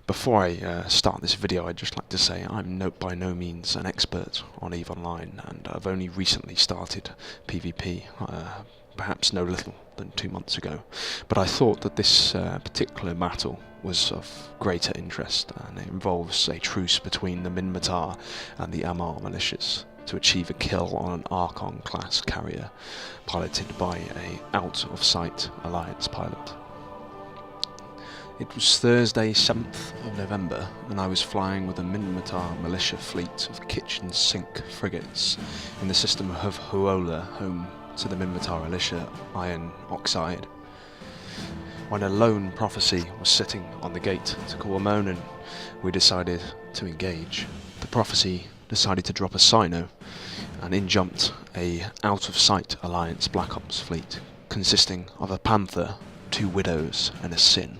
Before I start this video, I'd just like to say I'm by no means an expert on EVE Online, and I've only recently started PvP, perhaps no little than 2 months ago. But I thought that this particular battle was of greater interest, and it involves a truce between the Minmatar and the Amarr militias to achieve a kill on an Archon class carrier piloted by a out-of-sight Alliance pilot. It was Thursday, 7th of November, and I was flying with a Minmatar Militia fleet of kitchen sink frigates in the system of Huola, home to the Minmatar Militia Iron Oxide, when a lone prophecy was sitting on the gate to Kourmonen. We decided to engage. The prophecy decided to drop a Cyno, and in jumped a out-of-sight Alliance Black Ops fleet, consisting of a Panther, 2 Widows and a Sin.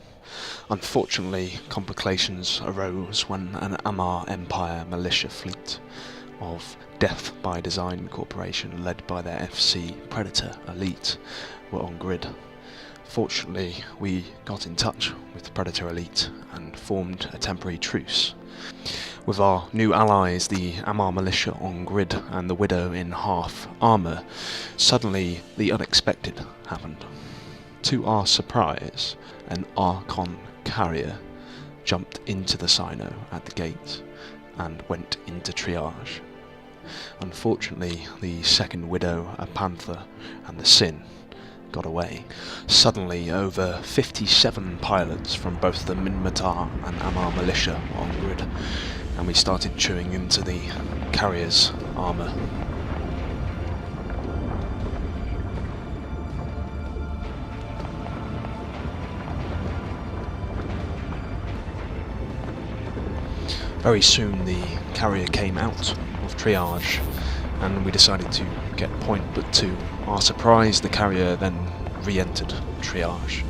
Unfortunately, complications arose when an Amarr Empire militia fleet of Death by Design Corporation, led by their FC Predator Elite, were on grid. Fortunately, we got in touch with Predator Elite and formed a temporary truce. With our new allies, the Amarr militia on grid and the Widow in half armour, suddenly the unexpected happened. To our surprise, an Archon carrier jumped into the Cyno at the gate and went into triage. Unfortunately, the second Widow, a Panther, and the Sin got away. Suddenly, over 57 pilots from both the Minmatar and Amarr militia were on grid, and we started chewing into the carrier's armour. Very soon the carrier came out of triage, and we decided to get point, but to our surprise the carrier then re-entered triage.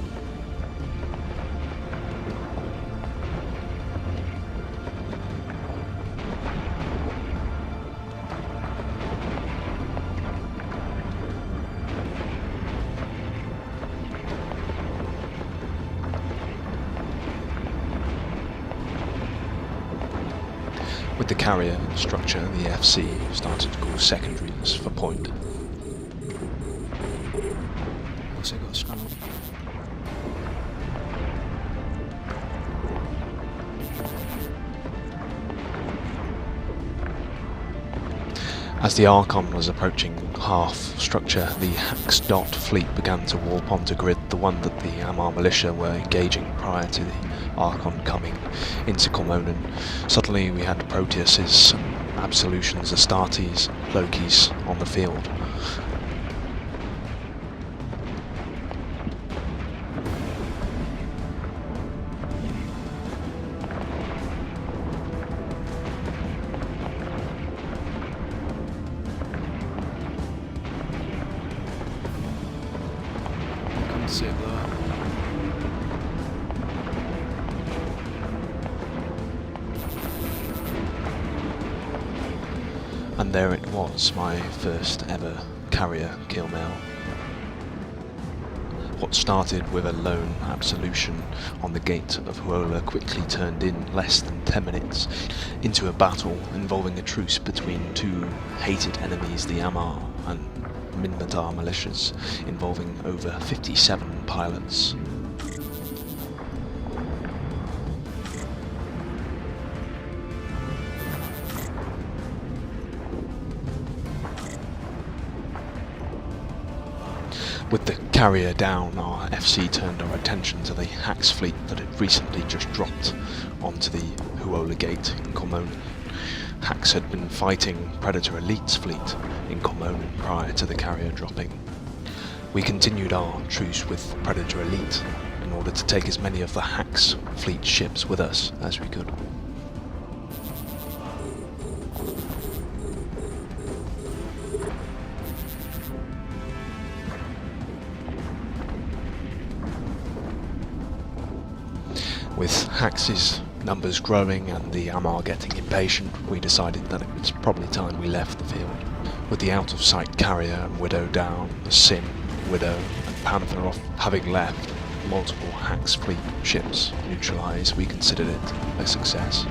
With the carrier structure, the FC started to call secondaries for point. Also got a scan on. As the Archon was approaching half structure, the Hax Dot fleet began to warp onto grid, the one that the Amarr militia were engaging prior to the Archon coming into Kourmonen. Suddenly we had Proteuses, Absolutions, Astartes, Lokis on the field. See it there. And there it was, my first ever carrier kill mail. What started with a lone Absolution on the gate of Huola quickly turned in less than 10 minutes into a battle involving a truce between 2 hated enemies, the Amarr and Minmatar militias, involving over 57 pilots. With the carrier down, our FC turned our attention to the Hax fleet that had recently just dropped onto the Huola Gate in Kourmonen. Hax had been fighting Predator Elite's fleet in Kourmonen prior to the carrier dropping. We continued our truce with Predator Elite in order to take as many of the Hax fleet ships with us as we could. With Hax's numbers growing and the Amarr getting impatient, we decided that it was probably time we left the field. With the out-of-sight carrier and Widow down, the Sin, Widow and Panther off having left, multiple Hax fleet ships neutralised, we considered it a success.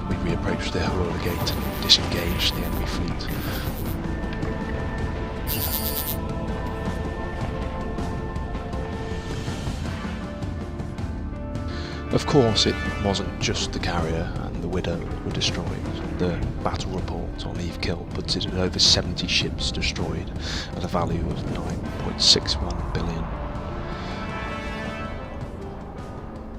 We reapproached the Huola Gate and disengaged the enemy fleet. Of course, it wasn't just the carrier and the Widow were destroyed. The battle report on Eve Kill puts it at over 70 ships destroyed at a value of 9.61 billion.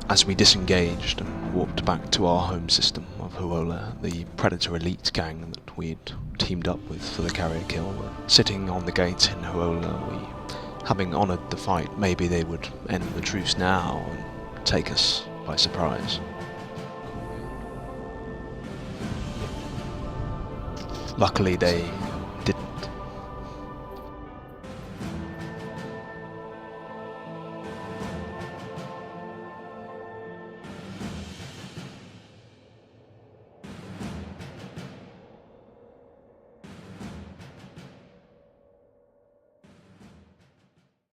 As we disengaged and walked back to our home system of Huola, the Predator Elite gang that we'd teamed up with for the carrier kill were sitting on the gate in Huola. Having honoured the fight, maybe they would end the truce now and take us by surprise. Luckily they